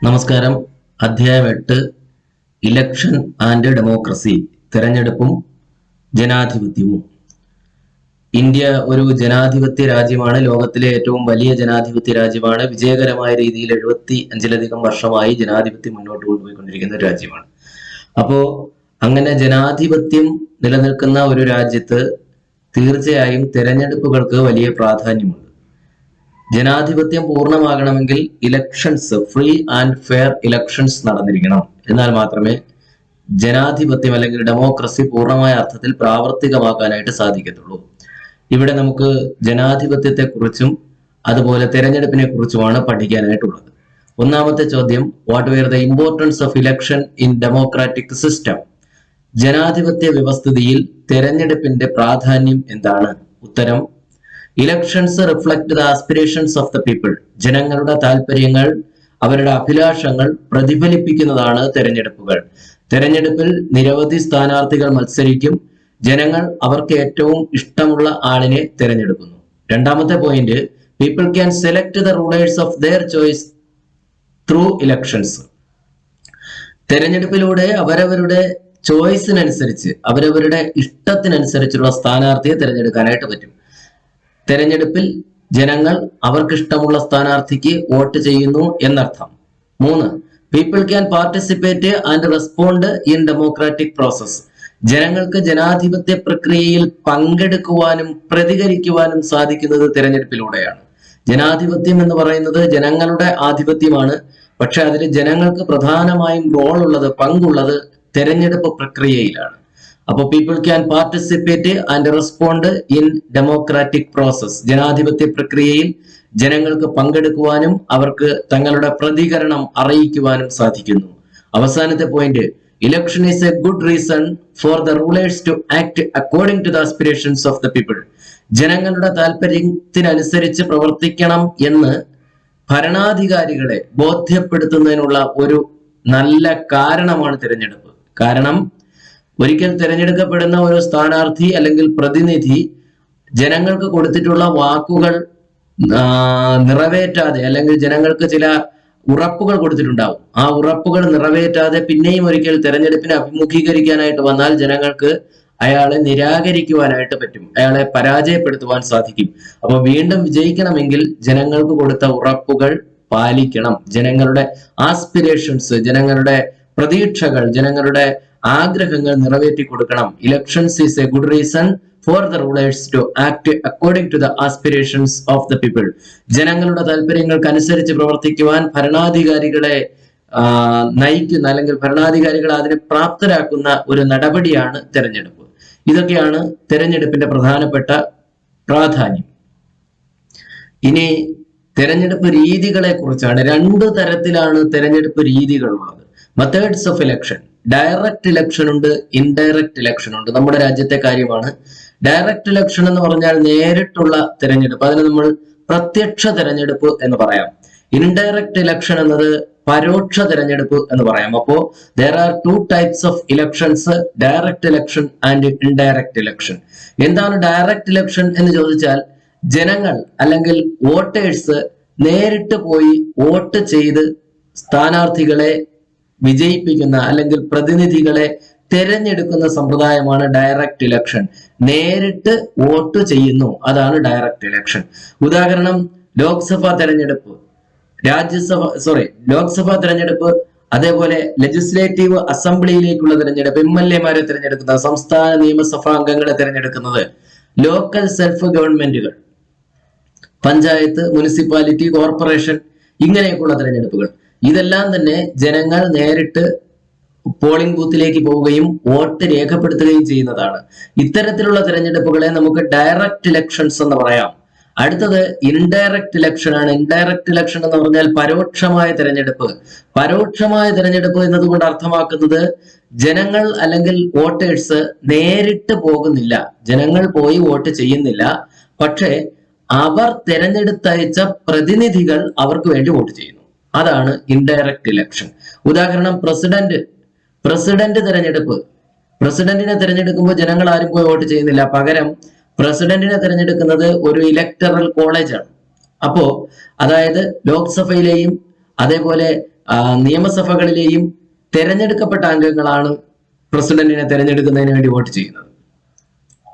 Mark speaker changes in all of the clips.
Speaker 1: നമസ്കാരം. അധ്യായം 8 election and democracy, തെരഞ്ഞെടുപ്പും ജനാധിപത്യവും. ഇന്ത്യ ഒരു ജനാധിപത്യ രാജ്യമാണ്. ലോകത്തിലെ ഏറ്റവും വലിയ ജനാധിപത്യ രാജ്യമാണ്. വിജയകരമായ രീതിയിൽ 75-ലധികം വർഷമായി ജനാധിപത്യം മുന്നോട്ട് കൊണ്ടുപോയിക്കൊണ്ടിരിക്കുന്ന ഒരു രാജ്യമാണ്. അപ്പോ അങ്ങനെ ജനാധിപത്യം നിലനിൽക്കുന്ന ഒരു രാജ്യത്ത് തീർച്ചയായും തെരഞ്ഞെടുപ്പുകൾക്ക് വലിയ പ്രാധാന്യമുണ്ട്. ജനാധിപത്യം പൂർണ്ണമാകണമെങ്കിൽ elections, free and fair elections നടന്നിരിക്കണം. എന്നാൽ മാത്രമേ ജനാധിപത്യം അല്ലെങ്കിൽ ഡെമോക്രസി പൂർണ്ണമായ അർത്ഥത്തിൽ പ്രാവർത്തികമാക്കാനായിട്ട് സാധിക്കത്തുള്ളൂ. ഇവിടെ നമുക്ക് ജനാധിപത്യത്തെക്കുറിച്ചും അതുപോലെ തെരഞ്ഞെടുപ്പിനെ കുറിച്ചുമാണ് പഠിക്കാനായിട്ടുള്ളത്. ഒന്നാമത്തെ ചോദ്യം, what were the importance of election in democratic system? ജനാധിപത്യ വ്യവസ്ഥിതിയിൽ തെരഞ്ഞെടുപ്പിന്റെ പ്രാധാന്യം എന്താണ്? ഉത്തരം, elections reflect the aspirations of the people. ജനങ്ങളുടെ താല്പര്യങ്ങൾ, അവരുടെ അഭിലാഷങ്ങൾ പ്രതിഫലിപ്പിക്കുന്നതാണ് തെരഞ്ഞെടുപ്പുകൾ. തെരഞ്ഞെടുപ്പിൽ നിരവധി സ്ഥാനാർത്ഥികൾ മത്സരിക്കും. ജനങ്ങൾ അവർക്ക് ഏറ്റവും ഇഷ്ടമുള്ള ആളിനെ തെരഞ്ഞെടുക്കുന്നു. രണ്ടാമത്തെ point, people can select the rulers of their choice through elections. തെരഞ്ഞെടുപ്പിലൂടെ അവരവരുടെ ചോയ്സിനനുസരിച്ച്, അവരവരുടെ ഇഷ്ടത്തിനനുസരിച്ചുള്ള സ്ഥാനാർത്ഥിയെ തെരഞ്ഞെടുക്കാനായിട്ട് പറ്റും. തെരഞ്ഞെടുപ്പിൽ ജനങ്ങൾ അവർക്കിഷ്ടമുള്ള സ്ഥാനാർത്ഥിക്ക് വോട്ട് ചെയ്യുന്നു എന്നർത്ഥം. 3, people can participate and respond in democratic process. ജനങ്ങൾക്ക് ജനാധിപത്യ പ്രക്രിയയിൽ പങ്കെടുക്കുവാനും പ്രതികരിക്കുവാനും സാധിക്കുന്നത് തെരഞ്ഞെടുപ്പിലൂടെയാണ്. ജനാധിപത്യം എന്ന് പറയുന്നത് ജനങ്ങളുടെ ആധിപത്യമാണ്. പക്ഷെ അതിൽ ജനങ്ങൾക്ക് പ്രധാനമായും പങ്കുള്ളത് തെരഞ്ഞെടുപ്പ് പ്രക്രിയയിലാണ്. അപ്പോൾ people can participate and respond in democratic process. ജനാധിപത്യ പ്രക്രിയയിൽ ജനങ്ങൾക്ക് പങ്കെടുക്കുവാനും അവർക്ക് തങ്ങളുടെ പ്രതികരണം അറിയിക്കുവാനും സാധിക്കുന്നു. അവസാനത്തെ point, election is a good reason for the rulers to act according to the aspirations of the people. ജനങ്ങളുടെ താല്പര്യത്തിനനുസരിച്ച് പ്രവർത്തിക്കണം എന്ന് ഭരണാധികാരികളെ ബോധ്യപ്പെടുത്തുന്നതിനുള്ള ഒരു നല്ല കാരണമാണ് തിരഞ്ഞെടുപ്പ്. കാരണം ഒരിക്കൽ തിരഞ്ഞെടുക്കപ്പെടുന്ന ഒരു സ്ഥാനാർത്ഥി അല്ലെങ്കിൽ പ്രതിനിധി ജനങ്ങൾക്ക് കൊടുത്തിട്ടുള്ള വാക്കുകൾ നിറവേറ്റാതെ, അല്ലെങ്കിൽ ജനങ്ങൾക്ക് ചില ഉറപ്പുകൾ കൊടുത്തിട്ടുണ്ടാവും. ആ ഉറപ്പുകൾ നിറവേറ്റാതെ പിന്നെയും ഒരിക്കൽ തെരഞ്ഞെടുപ്പിനെ അഭിമുഖീകരിക്കാനായിട്ട് വന്നാൽ ജനങ്ങൾക്ക് അയാളെ നിരാകരിക്കുവാനായിട്ട് പറ്റും, അയാളെ പരാജയപ്പെടുത്തുവാൻ സാധിക്കും. അപ്പൊ വീണ്ടും വിജയിക്കണമെങ്കിൽ ജനങ്ങൾക്ക് കൊടുത്ത ഉറപ്പുകൾ പാലിക്കണം. ജനങ്ങളുടെ ആസ്പിരേഷൻസ്, ജനങ്ങളുടെ പ്രതീക്ഷകൾ, ജനങ്ങളുടെ ആഗ്രഹങ്ങൾ നിറവേറ്റി കൊടുക്കണം. Elections is a good reason for the rulers to act according to the aspirations of the people. ജനങ്ങളുടെ താല്പര്യങ്ങൾക്ക് അനുസരിച്ച് പ്രവർത്തിക്കുവാൻ ഭരണാധികാരികളെ നയിക്കുന്ന, അല്ലെങ്കിൽ ഭരണാധികാരികളെ അതിനെ പ്രാപ്തരാക്കുന്ന ഒരു നടപടിയാണ് തെരഞ്ഞെടുപ്പ്. ഇതൊക്കെയാണ് തെരഞ്ഞെടുപ്പിന്റെ പ്രധാനപ്പെട്ട പ്രാധാന്യം. ഇനി തെരഞ്ഞെടുപ്പ് രീതികളെ കുറിച്ചാണ്. 2 തരത്തിലാണ് തെരഞ്ഞെടുപ്പ് രീതികളുള്ളത്. Methods of election, direct election ഉണ്ട്, ഇൻഡയറക്റ്റ് ഇലക്ഷൻ ഉണ്ട്. നമ്മുടെ രാജ്യത്തെ കാര്യമാണ്. ഡയറക്റ്റ് ഇലക്ഷൻ എന്ന് പറഞ്ഞാൽ നേരിട്ടുള്ള തെരഞ്ഞെടുപ്പ്, അതിന് നമ്മൾ പ്രത്യക്ഷ തെരഞ്ഞെടുപ്പ് എന്ന് പറയാം. ഇൻഡയറക്റ്റ് ഇലക്ഷൻ എന്നത് പരോക്ഷ തെരഞ്ഞെടുപ്പ് എന്ന് പറയാം. അപ്പോ there are 2 types of elections, direct election and indirect election. എന്താണ് ഡയറക്റ്റ് ഇലക്ഷൻ എന്ന് ചോദിച്ചാൽ, ജനങ്ങൾ അല്ലെങ്കിൽ വോട്ടേഴ്സ് നേരിട്ട് പോയി വോട്ട് ചെയ്ത് സ്ഥാനാർത്ഥികളെ വിജയിപ്പിക്കുന്ന അല്ലെങ്കിൽ പ്രതിനിധികളെ തെരഞ്ഞെടുക്കുന്ന സമ്പ്രദായമാണ് ഡയറക്റ്റ് ഇലക്ഷൻ. നേരിട്ട് വോട്ട് ചെയ്യുന്നു, അതാണ് ഡയറക്റ്റ് ഇലക്ഷൻ. ഉദാഹരണം, ലോക്സഭാ തെരഞ്ഞെടുപ്പ്, ലോക്സഭാ തെരഞ്ഞെടുപ്പ്, അതേപോലെ ലെജിസ്ലേറ്റീവ് അസംബ്ലിയിലേക്കുള്ള തെരഞ്ഞെടുപ്പ്, MLA-മാരെ തിരഞ്ഞെടുക്കുന്നത്, സംസ്ഥാന നിയമസഭാ അംഗങ്ങളെ തിരഞ്ഞെടുക്കുന്നത്, ലോക്കൽ സെൽഫ് ഗവൺമെന്റുകൾ, പഞ്ചായത്ത്, മുനിസിപ്പാലിറ്റി, കോർപ്പറേഷൻ, ഇങ്ങനെയൊക്കെയുള്ള തെരഞ്ഞെടുപ്പുകൾ. ഇതെല്ലാം തന്നെ ജനങ്ങൾ നേരിട്ട് പോളിംഗ് ബൂത്തിലേക്ക് പോവുകയും വോട്ട് രേഖപ്പെടുത്തുകയും ചെയ്യുന്നതാണ്. ഇത്തരത്തിലുള്ള തെരഞ്ഞെടുപ്പുകളെ നമുക്ക് ഡയറക്റ്റ് ഇലക്ഷൻസ് എന്ന് പറയാം. അടുത്തത് ഇൻഡയറക്റ്റ് ഇലക്ഷൻ ആണ്. ഇൻഡയറക്റ്റ് ഇലക്ഷൻ എന്ന് പറഞ്ഞാൽ പരോക്ഷമായ തെരഞ്ഞെടുപ്പ്. പരോക്ഷമായ തെരഞ്ഞെടുപ്പ് എന്നതുകൊണ്ട് അർത്ഥമാക്കുന്നത് ജനങ്ങൾ അല്ലെങ്കിൽ വോട്ടേഴ്സ് നേരിട്ട് പോകുന്നില്ല, ജനങ്ങൾ പോയി വോട്ട് ചെയ്യുന്നില്ല. പക്ഷേ അവർ തെരഞ്ഞെടുത്തയച്ച പ്രതിനിധികൾ അവർക്ക് വേണ്ടി വോട്ട് ചെയ്യുന്നു. അതാണ് ഇൻഡയറക്റ്റ് ഇലക്ഷൻ. ഉദാഹരണം, പ്രസിഡന്റ് തെരഞ്ഞെടുപ്പ്. പ്രസിഡന്റിനെ തിരഞ്ഞെടുക്കുമ്പോൾ ജനങ്ങൾ ആരും പോയി വോട്ട് ചെയ്യുന്നില്ല. പകരം പ്രസിഡന്റിനെ തിരഞ്ഞെടുക്കുന്നത് ഒരു ഇലക്ടറൽ കോളേജാണ്. അപ്പോ അതായത് ലോക്സഭയിലെയും അതേപോലെ നിയമസഭകളിലെയും തെരഞ്ഞെടുക്കപ്പെട്ട അംഗങ്ങളാണ് പ്രസിഡന്റിനെ തെരഞ്ഞെടുക്കുന്നതിന് വേണ്ടി വോട്ട് ചെയ്യുന്നത്.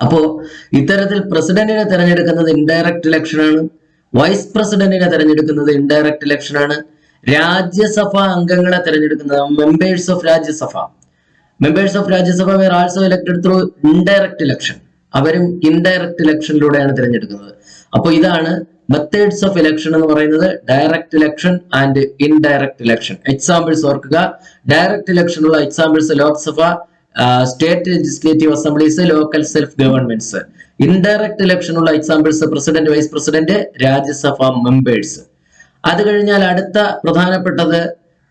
Speaker 1: അപ്പോ ഇത്തരത്തിൽ പ്രസിഡന്റിനെ തെരഞ്ഞെടുക്കുന്നത് ഇൻഡയറക്റ്റ് ഇലക്ഷൻ ആണ്, വൈസ് പ്രസിഡന്റിനെ തെരഞ്ഞെടുക്കുന്നത് ഇൻഡയറക്റ്റ് ഇലക്ഷൻ ആണ്, രാജ്യസഭ അംഗങ്ങളെ തെരഞ്ഞെടുക്കുന്നത് members of Rajya Sabha were also elected through indirect election, അവരും ഇൻഡയറക്റ്റ് ഇലക്ഷനിലൂടെയാണ് തിരഞ്ഞെടുക്കുന്നത്. അപ്പോൾ ഇതാണ് മെത്തേഡ്സ് ഓഫ് ഇലക്ഷൻ എന്ന് പറയുന്നത്, direct election and indirect election. Examples ഓർക്കുക. ഡയറക്റ്റ് ഇലക്ഷനുള്ള examples Lok Sabha, state legislative assemblies, local self governments. Indirect ഇലക്ഷനുള്ള examples president, vice president, Rajya Sabha members. അത് കഴിഞ്ഞാൽ അടുത്ത പ്രധാനപ്പെട്ടത്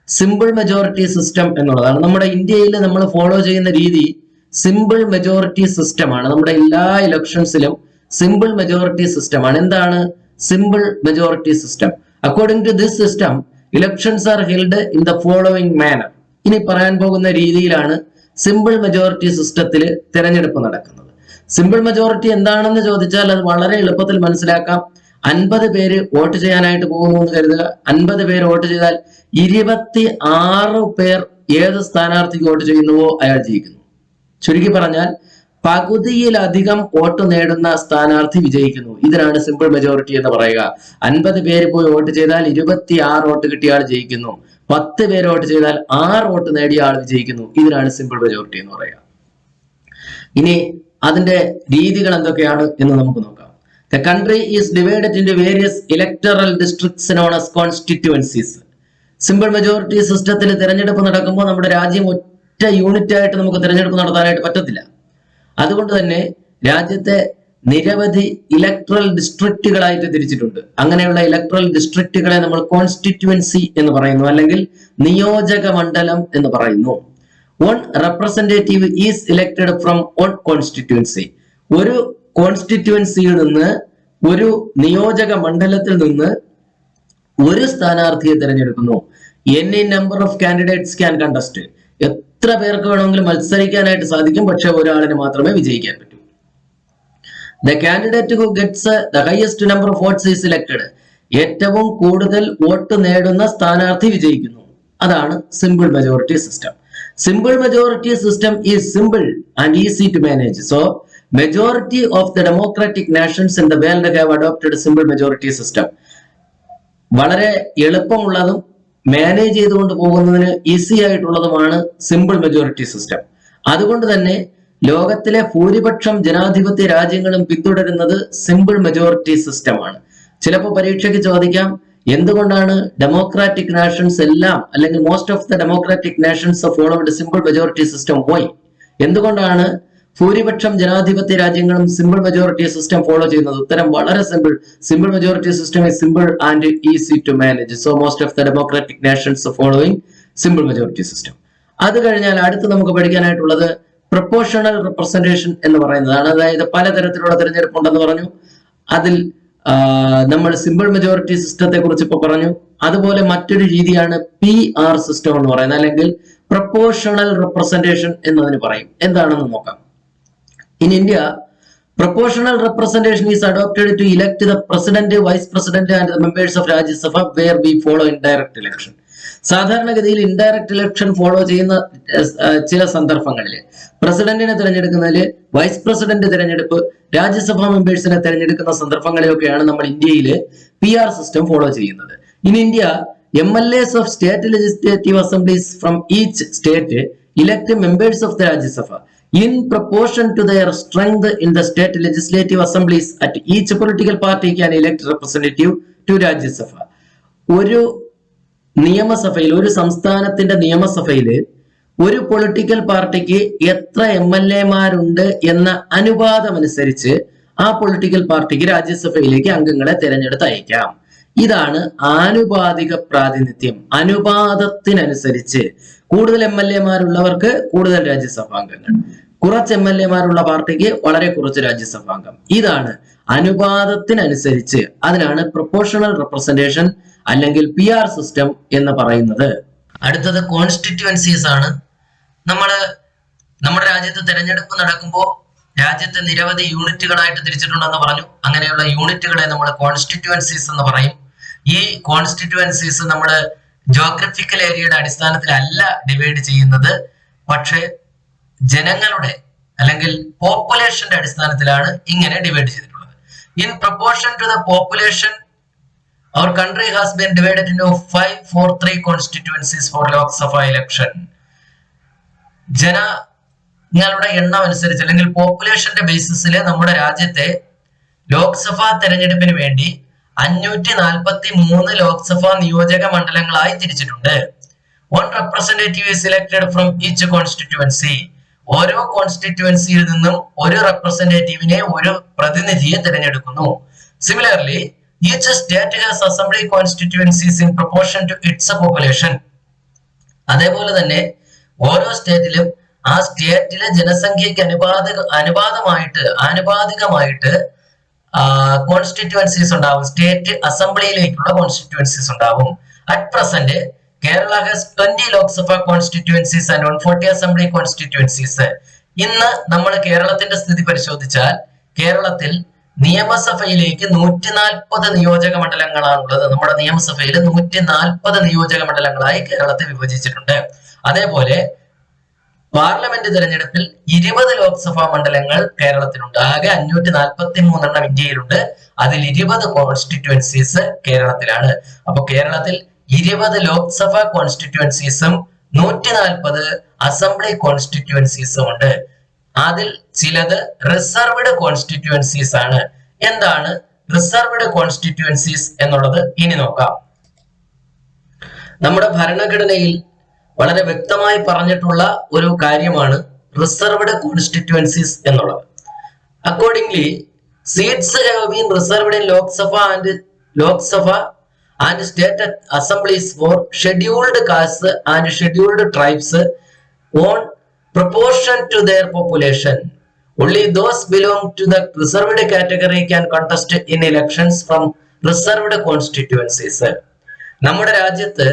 Speaker 1: സിമ്പിൾ മെജോറിറ്റി സിസ്റ്റം എന്നുള്ളതാണ്. നമ്മുടെ ഇന്ത്യയിൽ നമ്മൾ ഫോളോ ചെയ്യുന്ന രീതി സിമ്പിൾ മെജോറിറ്റി സിസ്റ്റം ആണ്. നമ്മുടെ എല്ലാ ഇലക്ഷൻസിലും സിമ്പിൾ മെജോറിറ്റി സിസ്റ്റം ആണ്. എന്താണ് simple majority system? According to this system elections are held in the following manner. ഇനി പറയാൻ പോകുന്ന രീതിയിലാണ് സിമ്പിൾ മെജോറിറ്റി സിസ്റ്റത്തിൽ തെരഞ്ഞെടുപ്പ് നടക്കുന്നത്. സിമ്പിൾ മെജോറിറ്റി എന്താണെന്ന് ചോദിച്ചാൽ അത് വളരെ എളുപ്പത്തിൽ മനസ്സിലാക്കാം. 50 പേര് വോട്ട് ചെയ്യാനായിട്ട് പോകുന്നു എന്ന് കരുതുക. 50 പേര് വോട്ട് ചെയ്താൽ 26 പേർ ഏത് സ്ഥാനാർത്ഥിക്ക് വോട്ട് ചെയ്യുന്നുവോ അയാൾ ജയിക്കുന്നു. ചുരുക്കി പറഞ്ഞാൽ പകുതിയിലധികം വോട്ട് നേടുന്ന സ്ഥാനാർത്ഥി വിജയിക്കുന്നു. ഇതിനാണ് സിമ്പിൾ മെജോറിറ്റി എന്ന് പറയുക. 50 പേര് പോയി വോട്ട് ചെയ്താൽ 26 വോട്ട് കിട്ടിയ ആൾ ജയിക്കുന്നു. 10 പേര് വോട്ട് ചെയ്താൽ 6 വോട്ട് നേടിയ ആൾ വിജയിക്കുന്നു. ഇതിനാണ് സിമ്പിൾ മെജോറിറ്റി എന്ന് പറയുക. ഇനി അതിന്റെ രീതികൾ എന്തൊക്കെയാണ് എന്ന് നമുക്ക് നോക്കാം. The country is divided into various electoral districts known as constituencies. Simple majority സിസ്റ്റത്തിൽ തിരഞ്ഞെടുപ്പ് നടക്കുമ്പോൾ നമ്മുടെ രാജ്യം ഒറ്റ യൂണിറ്റ് ആയിട്ട് നമുക്ക് തിരഞ്ഞെടുപ്പ് നടത്താനായിട്ട് പറ്റത്തില്ല. അതുകൊണ്ട് തന്നെ രാജ്യത്തെ നിരവധി ഇലക്ട്രൽ ഡിസ്ട്രിക്റ്റുകളായിട്ട് തിരിച്ചിട്ടുണ്ട്. അങ്ങനെയുള്ള ഇലക്ട്രൽ ഡിസ്ട്രിക്റ്റുകളെ നമ്മൾ കോൺസ്റ്റിറ്റ്യുവൻസി എന്ന് പറയുന്നു, അല്ലെങ്കിൽ നിയോജക മണ്ഡലം എന്ന് പറയുന്നു. One representative is elected from one constituency. ഒരു കോൺസ്റ്റിറ്റ്യുവൻസിയിൽ നിന്ന്, ഒരു നിയോജക മണ്ഡലത്തിൽ നിന്ന് ഒരു സ്ഥാനാർത്ഥിയെ തിരഞ്ഞെടുക്കുന്നു. Any number of candidates can contest. എത്ര പേർക്ക് വേണമെങ്കിലും മത്സരിക്കാനായിട്ട് സാധിക്കും, പക്ഷെ ഒരാളിന് മാത്രമേ വിജയിക്കാൻ പറ്റൂ. The candidate who gets the highest number of votes is elected. ഏറ്റവും കൂടുതൽ വോട്ട് നേടുന്ന സ്ഥാനാർത്ഥി വിജയിക്കുന്നു. അതാണ് simple majority system. Simple majority system is simple and easy to manage. So majority of the democratic nations in the world have adopted a simple majority system. വളരെ എളുപ്പമുള്ളതും manage ചെയ്തുകൊണ്ട് പോകുന്നതിന് easy ആയിട്ടുള്ളതുമാണ് simple majority system. അതുകൊണ്ട് തന്നെ ലോകത്തിലെ ഭൂരിപക്ഷം ജനാധിപത്യ രാജ്യങ്ങളും പിന്തുടരുന്നത് സിമ്പിൾ മെജോറിറ്റി സിസ്റ്റമാണ്. ചിലപ്പോൾ പരീക്ഷയ്ക്ക് ചോദിക്കാം, എന്തുകൊണ്ടാണ് ഡെമോക്രാറ്റിക് നാഷൻസ് എല്ലാം, അല്ലെങ്കിൽ most of the democratic nations followed simple majority system? Why? എന്തുകൊണ്ടാണ് ഭൂരിപക്ഷം ജനാധിപത്യ രാജ്യങ്ങളും സിമ്പിൾ മെജോറിറ്റി സിസ്റ്റം ഫോളോ ചെയ്യുന്നത്? ഉത്തരം വളരെ simple. Simple majority system is simple and easy to manage. So most of the democratic nations following simple majority system. അത് കഴിഞ്ഞാൽ അടുത്ത് നമുക്ക് പഠിക്കാനായിട്ടുള്ളത് പ്രൊപ്പോർഷണൽ റെപ്രസെന്റേഷൻ എന്ന് പറയുന്നതാണ്. അതായത് പലതരത്തിലുള്ള തിരഞ്ഞെടുപ്പ് ഉണ്ടെന്ന് പറഞ്ഞു. അതിൽ നമ്മൾ സിമ്പിൾ മെജോറിറ്റി സിസ്റ്റത്തെ കുറിച്ച് ഇപ്പൊ പറഞ്ഞു. അതുപോലെ മറ്റൊരു രീതിയാണ് PR സിസ്റ്റം എന്ന് പറയുന്നത്, അല്ലെങ്കിൽ പ്രൊപ്പോർഷണൽ റെപ്രസെന്റേഷൻ എന്നതിന് പറയും. എന്താണെന്ന് നോക്കാം. In India, proportional representation is adopted to elect the president, vice president and the members of Rajya Sabha, where we follow indirect election. സാധാരണഗതിയിൽ ഇൻഡയറക്റ്റ് ഇലക്ഷൻ ഫോളോ ചെയ്യുന്ന ചില സന്ദർഭങ്ങളിൽ പ്രസിഡന്റിനെ തിരഞ്ഞെടുക്കുന്നതിൽ, വൈസ് പ്രസിഡന്റ് തിരഞ്ഞെടുപ്പ്, രാജ്യസഭാ മെമ്പേഴ്സിനെ തിരഞ്ഞെടുക്കുന്ന സന്ദർഭങ്ങളിലൊക്കെയാണ് നമ്മൾ ഇന്ത്യയിൽ PR സിസ്റ്റം ഫോളോ ചെയ്യുന്നത്. In India, MLAs of state legislative assemblies from each state elect members of the Rajya Sabha in proportion to their strength in the state legislative assemblies. At each political party can elect representative to Rajya Sabha. ഒരു നിയമസഭയിൽ, ഒരു സംസ്ഥാനത്തിന്റെ നിയമസഭയിൽ ഒരു political പാർട്ടിക്ക് എത്ര MLAമാരുണ്ട് എന്ന അനുപാതം അനുസരിച്ച് ആ പൊളിറ്റിക്കൽ പാർട്ടിക്ക് രാജ്യസഭയിലേക്ക് അംഗങ്ങളെ തിരഞ്ഞെടുത്ത് അയക്കാം. ഇതാണ് ആനുപാതിക പ്രാതിനിധ്യം. അനുപാതത്തിനനുസരിച്ച് കൂടുതൽ MLAമാരുള്ളവർക്ക് കൂടുതൽ രാജ്യസഭാംഗങ്ങൾ, കുറച്ച് MLAമാരുള്ള പാർട്ടിക്ക് വളരെ കുറച്ച് രാജ്യസഭാംഗം. ഇതാണ് അനുപാതത്തിനനുസരിച്ച്. അതിനാണ് പ്രൊപ്പോർഷണൽ റെപ്രസെന്റേഷൻ അല്ലെങ്കിൽ PR സിസ്റ്റം എന്ന് പറയുന്നത്. അടുത്തത് കോൺസ്റ്റിറ്റ്യുവൻസീസ് ആണ്. നമ്മുടെ രാജ്യത്ത് തെരഞ്ഞെടുപ്പ് നടക്കുമ്പോൾ രാജ്യത്തെ നിരവധി യൂണിറ്റുകളായിട്ട് തിരിച്ചിട്ടുണ്ടെന്ന് പറഞ്ഞു. അങ്ങനെയുള്ള യൂണിറ്റുകളെ നമ്മൾ കോൺസ്റ്റിറ്റ്യുവൻസീസ് എന്ന് പറയും. ഈ കോൺസ്റ്റിറ്റ്യുവൻസീസ് നമ്മുടെ ജോഗ്രഫിക്കൽ ഏരിയയുടെ അടിസ്ഥാനത്തിലല്ല ഡിവൈഡ് ചെയ്യുന്നത്, പക്ഷെ ജനങ്ങളുടെ അല്ലെങ്കിൽ പോപ്പുലേഷന്റെ അടിസ്ഥാനത്തിലാണ് ഇങ്ങനെ ഡിവൈഡ് ചെയ്തിട്ടുള്ളത്. In proportion to the population our country has been divided into 543 constituencies for Lok Sabha election. ജനങ്ങളുടെ എണ്ണം അനുസരിച്ച് അല്ലെങ്കിൽ പോപ്പുലേഷന്റെ ബേസിസിൽ നമ്മുടെ രാജ്യത്തെ ലോക്സഭാ തെരഞ്ഞെടുപ്പിന് വേണ്ടി 543 ലോക്സഭാ നിയോജക മണ്ഡലങ്ങളായി തിരിച്ചിട്ടുണ്ട്. 1 representative is selected from each constituency. ഓരോ കോൺസ്റ്റിറ്റ്യുവൻസിയിൽ നിന്നും ഒരു റെപ്രസെന്റേറ്റീവിനെ, ഒരു പ്രതിനിധിയെ തിരഞ്ഞെടുക്കുന്നു. Similarly each state has assembly constituencies in proportion to its population. അതേപോലെ തന്നെ ഓരോ സ്റ്റേറ്റിലും ആ സ്റ്റേറ്റിലെ ജനസംഖ്യയ്ക്ക് ആനുപാതികമായിട്ട് കോൺസ്റ്റിറ്റ്യുവൻസീസ് ഉണ്ടാവും. സ്റ്റേറ്റ് അസംബ്ലിയിലേക്കുള്ള കോൺസ്റ്റിറ്റ്യുവൻസീസ് ഉണ്ടാവും. At present Kerala has 20 Lok Sabha constituencies and 140 assembly constituencies. ഇന്ന് നമ്മൾ കേരളത്തിന്റെ സ്ഥിതി പരിശോധിച്ചാൽ കേരളത്തിൽ നിയമസഭയിലേക്ക് 140 നിയോജക മണ്ഡലങ്ങളാണുള്ളത്. നമ്മുടെ നിയമസഭയിൽ 140 നിയോജക മണ്ഡലങ്ങളായി കേരളത്തെ വിഭജിച്ചിട്ടുണ്ട്. അതേപോലെ പാർലമെന്റ് തെരഞ്ഞെടുപ്പിൽ 20 ലോക്സഭാ മണ്ഡലങ്ങൾ കേരളത്തിലുണ്ട്. ആകെ 543 ഇന്ത്യയിലുണ്ട്. അതിൽ 20 കോൺസ്റ്റിറ്റ്യുവൻസീസ് കേരളത്തിലാണ്. അപ്പൊ കേരളത്തിൽ 20 ലോക്സഭാ കോൺസ്റ്റിറ്റ്യുവൻസീസും 140 അസംബ്ലി കോൺസ്റ്റിറ്റ്യുവൻസീസും ഉണ്ട്. അതിൽ ചിലത് റിസർവ്ഡ് കോൺസ്റ്റിറ്റ്യുവൻസീസ് ആണ്. എന്താണ് റിസർവ്ഡ് കോൺസ്റ്റിറ്റ്യുവൻസീസ് എന്നുള്ളത് ഇനി നോക്കാം. നമ്മുടെ ഭരണഘടനയിൽ വളരെ വ്യക്തമായി പറഞ്ഞിട്ടുള്ള ഒരു കാര്യമാണ് റിസർവ്ഡ് കോൺസ്റ്റിറ്റ്യുവൻസീസ് എന്നുള്ളത്. Accordingly seats have been reserved in Lok Sabha and state assemblies four scheduled caste and scheduled tribes on proportion to their population. Only those belong to the reserved category can contest in elections from reserved constituencies. നമ്മുടെ രാജ്യത്ത്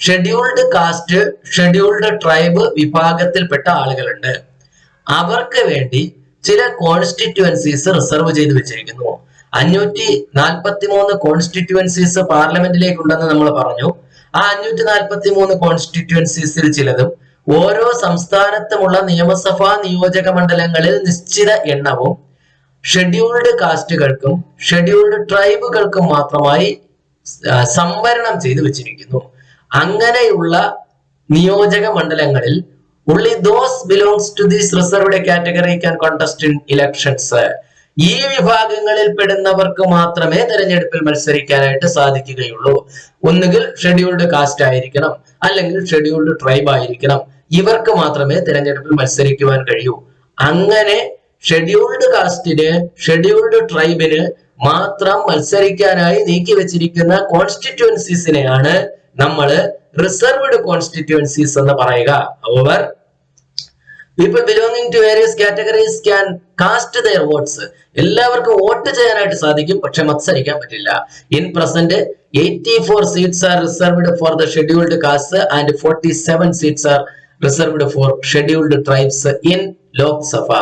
Speaker 1: scheduled caste, scheduled tribe വിഭാഗത്തിൽപ്പെട്ട ആളുകളുണ്ട്. അവർക്ക് വേണ്ടി ചില constituencies reserve ചെയ്ത് വെച്ചിരിക്കുന്നു. 543 constituencies പാർലമെന്റിലേക്ക് ഉണ്ടെന്ന് നമ്മൾ പറഞ്ഞു. ആ 543 കോൺസ്റ്റിറ്റ്യുവൻസീസിൽ ചിലതും ഓരോ സംസ്ഥാനത്തുമുള്ള നിയമസഭാ നിയോജക മണ്ഡലങ്ങളിൽ നിശ്ചിത എണ്ണവും ഷെഡ്യൂൾഡ് കാസ്റ്റുകൾക്കും ഷെഡ്യൂൾഡ് ട്രൈബുകൾക്കും മാത്രമായി സംവരണം ചെയ്തു വെച്ചിരിക്കുന്നു. അങ്ങനെയുള്ള നിയോജക മണ്ഡലങ്ങളിൽ only those belongs to this reserved category can contest in elections. ഈ വിഭാഗങ്ങളിൽ പെടുന്നവർക്ക് മാത്രമേ തെരഞ്ഞെടുപ്പിൽ മത്സരിക്കാനായിട്ട് സാധിക്കുകയുള്ളൂ. ഒന്നുകിൽ ഷെഡ്യൂൾഡ് കാസ്റ്റ് ആയിരിക്കണം, അല്ലെങ്കിൽ ഷെഡ്യൂൾഡ് ട്രൈബ് ആയിരിക്കണം. ഇവർക്ക് മാത്രമേ തെരഞ്ഞെടുപ്പിൽ മത്സരിക്കുവാൻ കഴിയൂ. അങ്ങനെ ഷെഡ്യൂൾഡ് കാസ്റ്റിന്, ഷെഡ്യൂൾഡ് ട്രൈബിന് മാത്രം മത്സരിക്കാനായി നീക്കി വെച്ചിരിക്കുന്ന കോൺസ്റ്റിറ്റ്യുവൻസീസിനെയാണ് നമ്മൾ റിസർവ്ഡ് കോൺസ്റ്റിറ്റ്യുവൻസീസ് എന്ന് പറയുക. അവർ people belonging to various categories can cast their votes. എല്ലാവർക്കും വോട്ട് ചെയ്യാനായിട്ട് സാധിക്കും, പക്ഷെ മത്സരിക്കാൻ പറ്റില്ല. In present 84 seats are reserved for the scheduled castes and 47 seats are reserved for scheduled tribes in Lok Sabha.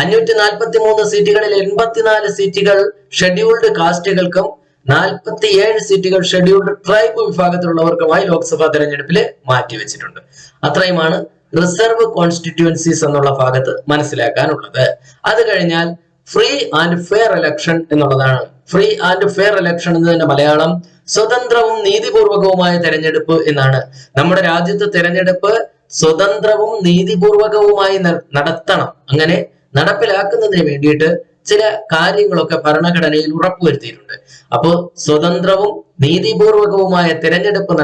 Speaker 1: 543 സീറ്റുകളിൽ 84 സീറ്റുകൾ ഷെഡ്യൂൾഡ് കാസ്റ്റുകൾക്കും 47 സീറ്റുകൾ ഷെഡ്യൂൾഡ് ട്രൈബ് വിഭാഗത്തിലുള്ളവർക്കുമായി ലോക്സഭാ തെരഞ്ഞെടുപ്പിൽ മാറ്റിവെച്ചിട്ടുണ്ട്. അത്രയുമാണ് റിസർവ് കോൺസ്റ്റിറ്റ്യുവൻസീസ് എന്നുള്ള ഭാഗത്ത് മനസ്സിലാക്കാനുള്ളത്. അത് കഴിഞ്ഞാൽ ഫ്രീ ആൻഡ് ഫെയർ ഇലക്ഷൻ എന്നുള്ളതാണ്. ഫ്രീ ആൻഡ് ഫെയർ ഇലക്ഷൻ എന്നതിന്റെ മലയാളം സ്വതന്ത്രവും നീതിപൂർവകവുമായ തെരഞ്ഞെടുപ്പ് എന്നാണ്. നമ്മുടെ രാജ്യത്ത് തെരഞ്ഞെടുപ്പ് സ്വതന്ത്രവും നീതിപൂർവകവുമായി നടത്തണം. അങ്ങനെ നടപ്പിലാക്കുന്നതിന് വേണ്ടിയിട്ട് ചില കാര്യങ്ങളൊക്കെ ഭരണഘടനയിൽ ഉറപ്പുവരുത്തിയിട്ടുണ്ട്. അപ്പോൾ സ്വതന്ത്രവും നീതിപൂർവകവുമായ തെരഞ്ഞെടുപ്പ്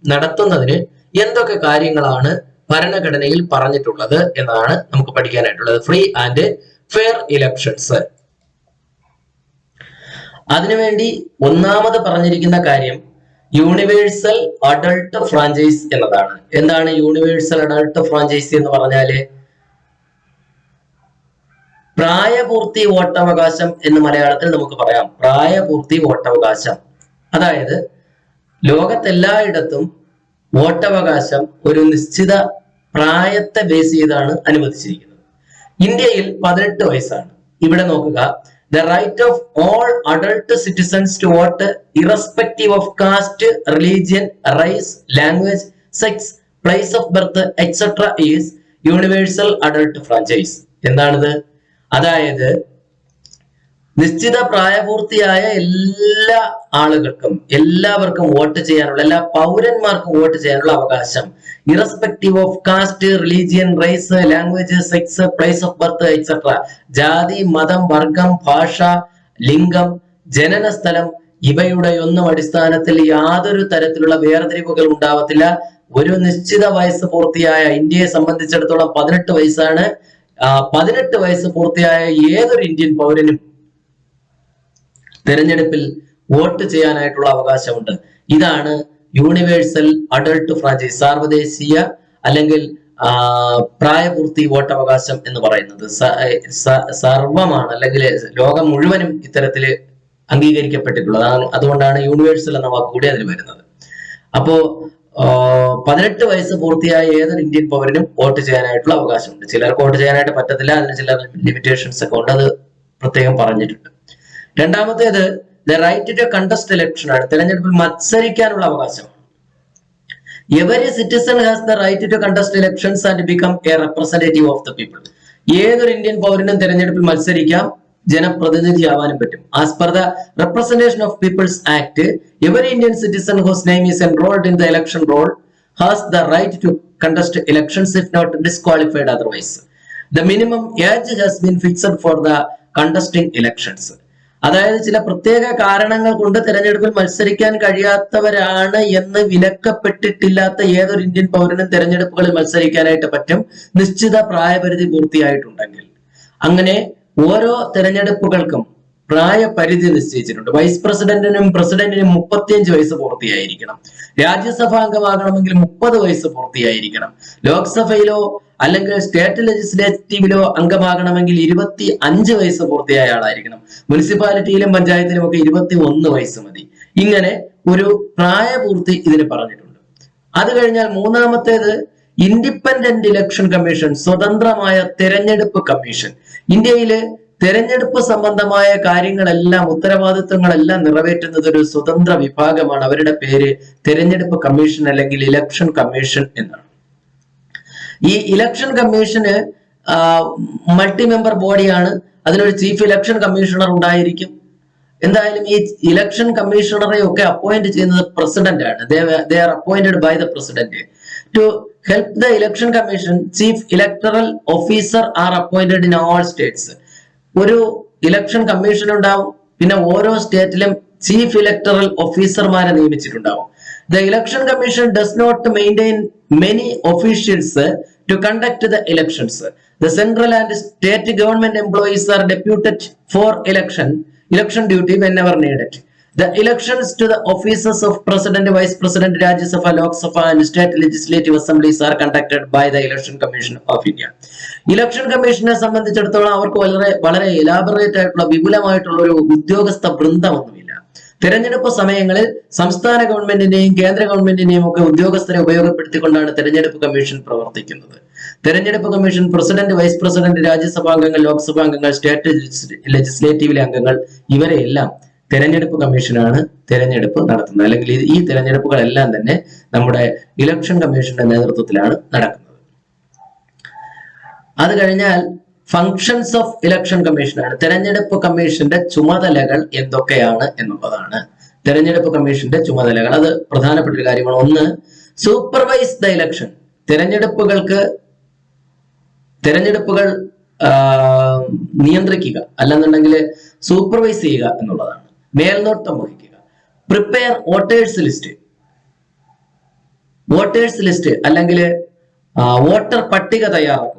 Speaker 1: നടത്തുന്നതിന് എന്തൊക്കെ കാര്യങ്ങളാണ് ഭരണഘടനയിൽ പറഞ്ഞിട്ടുള്ളത് എന്നതാണ് നമുക്ക് പഠിക്കാനായിട്ടുള്ളത്. Free and fair elections. അതിനുവേണ്ടി ഒന്നാമത് പറഞ്ഞിരിക്കുന്ന കാര്യം യൂണിവേഴ്സൽ അഡൾട്ട് ഫ്രാഞ്ചൈസ് എന്നതാണ്. എന്താണ് യൂണിവേഴ്സൽ അഡൾട്ട് ഫ്രാഞ്ചൈസി എന്ന് പറഞ്ഞാല്? പ്രായപൂർത്തി വോട്ടവകാശം എന്ന് മലയാളത്തിൽ നമുക്ക് പറയാം. പ്രായപൂർത്തി വോട്ടവകാശം, അതായത് ലോകത്തെല്ലായിടത്തും വോട്ടവകാശം ഒരു നിശ്ചിത പ്രായത്തെ ബേസ് ചെയ്താണ് അനുവദിച്ചിരിക്കുന്നത്. ഇന്ത്യയിൽ 18 വയസ്സാണ്. ഇവിടെ നോക്കുക, The right of all adult citizens to vote, irrespective of caste, religion, race, language, sex, place of birth, etc. is universal adult franchise. എന്താണിത്? അതായത് നിശ്ചിത പ്രായപൂർത്തിയായ എല്ലാ ആളുകൾക്കും, എല്ലാവർക്കും വോട്ട് ചെയ്യാനുള്ള, എല്ലാ പൗരന്മാർക്കും വോട്ട് ചെയ്യാനുള്ള അവകാശം, irrespective of caste, religion, race, language, sex, place of birth etcetera, ജാതി, മതം, വർഗം, ഭാഷ, ലിംഗം, ജനന സ്ഥലം ഇവയുടെ ഒന്നും അടിസ്ഥാനത്തിൽ യാതൊരു തരത്തിലുള്ള വേർതിരിവുകൾ ഉണ്ടാവത്തില്ല. ഒരു നിശ്ചിത വയസ്സ് പൂർത്തിയായ, ഇന്ത്യയെ സംബന്ധിച്ചിടത്തോളം 18 വയസ്സാണ്. 18 വയസ്സ് പൂർത്തിയായ ഏതൊരു ഇന്ത്യൻ പൗരനും തെരഞ്ഞെടുപ്പിൽ വോട്ട് ചെയ്യാനായിട്ടുള്ള അവകാശമുണ്ട്. ഇതാണ് യൂണിവേഴ്സൽ അഡൾട്ട് ഫ്രാഞ്ചൈസ്, സാർവദേശീയ അല്ലെങ്കിൽ പ്രായപൂർത്തി വോട്ടവകാശം എന്ന് പറയുന്നത്. സർവമാണ്, അല്ലെങ്കിൽ ലോകം മുഴുവനും ഇത്തരത്തില് അംഗീകരിക്കപ്പെട്ടിട്ടുള്ളത്. അതുകൊണ്ടാണ് യൂണിവേഴ്സൽ എന്ന വാക്ക് കൂടി അതിൽ വരുന്നത്. അപ്പോ 18 വയസ്സ് പൂർത്തിയായ ഏതൊരു ഇന്ത്യൻ പൗരനും വോട്ട് ചെയ്യാനായിട്ടുള്ള അവകാശമുണ്ട്. ചിലർക്ക് വോട്ട് ചെയ്യാനായിട്ട് പറ്റത്തില്ല, അതിന് ചില ലിമിറ്റേഷൻസ് ഒക്കെ ഉണ്ട്, അത് പ്രത്യേകം പറഞ്ഞിട്ടുണ്ട്. രണ്ടാമത്തേത് the right to contest election ആണ്. തെരഞ്ഞെടുപ്പിൽ മത്സരിക്കാനുള്ള അവകാശമാണ്. Every citizen has the right to contest elections and become a representative of the people. ഏതൊരു ഇന്ത്യൻ പൗരനും തെരഞ്ഞെടുപ്പിൽ മത്സരിക്കാം, ജനപ്രതിനിധിയാവാനും പറ്റും. As per the representation of peoples act, every Indian citizen whose name is enrolled in the election roll has the right to contest elections if not disqualified otherwise. The minimum age has been fixed for the contesting elections. അതായത് ചില പ്രത്യേക കാരണങ്ങൾ കൊണ്ട് തെരഞ്ഞെടുപ്പിൽ മത്സരിക്കാൻ കഴിയാത്തവരാണ് എന്ന് വിലക്കപ്പെട്ടിട്ടില്ലാത്ത ഏതൊരു Indian പൗരനും തെരഞ്ഞെടുപ്പുകളിൽ മത്സരിക്കാനായിട്ട് പറ്റും, നിശ്ചിത പ്രായപരിധി പൂർത്തിയായിട്ടുണ്ടെങ്കിൽ. അങ്ങനെ ഓരോ തെരഞ്ഞെടുപ്പുകൾക്കും പ്രായപരിധി നിശ്ചയിച്ചിട്ടുണ്ട്. വൈസ് പ്രസിഡന്റിനും പ്രസിഡന്റിനും 35 വയസ്സ് പൂർത്തിയായിരിക്കണം. രാജ്യസഭാ അംഗമാകണമെങ്കിൽ 30 വയസ്സ് പൂർത്തിയായിരിക്കണം. ലോക്സഭയിലോ അല്ലെങ്കിൽ സ്റ്റേറ്റ് ലെജിസ്ലേറ്റീവിലോ അംഗമാകണമെങ്കിൽ 25 വയസ്സ് പൂർത്തിയായ ആളായിരിക്കണം. മുനിസിപ്പാലിറ്റിയിലും പഞ്ചായത്തിലും ഒക്കെ 21 വയസ്സ് മതി. ഇങ്ങനെ ഒരു പ്രായപൂർത്തി ഇതിന് പറഞ്ഞിട്ടുണ്ട്. അത് കഴിഞ്ഞാൽ മൂന്നാമത്തേത് ഇൻഡിപെൻഡന്റ് ഇലക്ഷൻ കമ്മീഷൻ, സ്വതന്ത്രമായ തെരഞ്ഞെടുപ്പ് കമ്മീഷൻ. ഇന്ത്യയില് തെരഞ്ഞെടുപ്പ് സംബന്ധമായ കാര്യങ്ങളെല്ലാം, ഉത്തരവാദിത്വങ്ങളെല്ലാം നിറവേറ്റുന്നത് ഒരു സ്വതന്ത്ര വിഭാഗമാണ്. അവരുടെ പേര് തെരഞ്ഞെടുപ്പ് കമ്മീഷൻ അല്ലെങ്കിൽ ഇലക്ഷൻ കമ്മീഷൻ എന്നാണ്. ഈ ഇലക്ഷൻ കമ്മീഷന് മൾട്ടി മെമ്പർ ബോഡിയാണ്. അതിനൊരു ചീഫ് ഇലക്ഷൻ കമ്മീഷണർ ഉണ്ടായിരിക്കും. എന്തായാലും ഈ ഇലക്ഷൻ കമ്മീഷണറെ ഒക്കെ അപ്പോയിന്റ് ചെയ്യുന്നത് പ്രസിഡന്റ് ആണ്. They are appointed by the president. To help the election commission, chief electoral officer are appointed in all states. ഒരു ഇലക്ഷൻ കമ്മീഷൻ ഉണ്ടാവും, പിന്നെ ഓരോ സ്റ്റേറ്റിലും ചീഫ് ഇലക്ടറൽ ഓഫീസർമാരെ നിയമിച്ചിട്ടുണ്ടാവും. The election commission does not maintain many officials to conduct the elections. The central and state government employees are deputed for election duty whenever needed. The elections to the offices of President, Vice President, Rajya Sabha, Lok Sabha and state legislative assemblies are conducted by the Election Commission of India. Election Commission സംബന്ധിച്ചിടത്തോളം അവർക്ക് വളരെ elaborate ആയിട്ടുള്ള, വിപുലമായിട്ടുള്ള ഒരു ഉദ്യോഗസ്ഥ വൃന്ദമൊന്നുമില്ല. തെരഞ്ഞെടുപ്പ് സമയങ്ങളിൽ സംസ്ഥാന ഗവൺമെന്റിന്റെയും കേന്ദ്ര ഗവൺമെന്റിന്റെയും ഒക്കെ ഉദ്യോഗസ്ഥരെ ഉപയോഗപ്പെടുത്തിക്കൊണ്ടാണ് തെരഞ്ഞെടുപ്പ് കമ്മീഷൻ പ്രവർത്തിക്കുന്നത്. തെരഞ്ഞെടുപ്പ് കമ്മീഷൻ പ്രസിഡന്റ്, വൈസ് പ്രസിഡന്റ്, രാജ്യസഭാ അംഗങ്ങൾ, ലോക്സഭാ അംഗങ്ങൾ, സ്റ്റേറ്റ് ലെജിസ്ലേറ്റീവിലെ അംഗങ്ങൾ, ഇവരെയെല്ലാം തെരഞ്ഞെടുപ്പ് കമ്മീഷനാണ് തെരഞ്ഞെടുപ്പ് നടത്തുന്നത്. അല്ലെങ്കിൽ ഈ തെരഞ്ഞെടുപ്പുകളെല്ലാം തന്നെ നമ്മുടെ ഇലക്ഷൻ കമ്മീഷന്റെ നേതൃത്വത്തിലാണ് നടക്കുന്നത്. അത് കഴിഞ്ഞാൽ ഫങ്ഷൻസ് ഓഫ് ഇലക്ഷൻ കമ്മീഷനാണ്. തെരഞ്ഞെടുപ്പ് കമ്മീഷന്റെ ചുമതലകൾ എന്തൊക്കെയാണ് എന്നുള്ളതാണ്. തെരഞ്ഞെടുപ്പ് കമ്മീഷന്റെ ചുമതലകൾ, അത് പ്രധാനപ്പെട്ട ഒരു കാര്യമാണ്. ഒന്ന്, സൂപ്പർവൈസ് ദ ഇലക്ഷൻ. തെരഞ്ഞെടുപ്പുകൾ നിയന്ത്രിക്കുക, അല്ലെന്നുണ്ടെങ്കിൽ സൂപ്പർവൈസ് ചെയ്യുക എന്നുള്ളതാണ്. മേൽനോട്ടം വഹിക്കുക. പ്രിപ്പയർ വോട്ടേഴ്സ് ലിസ്റ്റ് അല്ലെങ്കിൽ വോട്ടർ പട്ടിക തയ്യാറാക്കുക.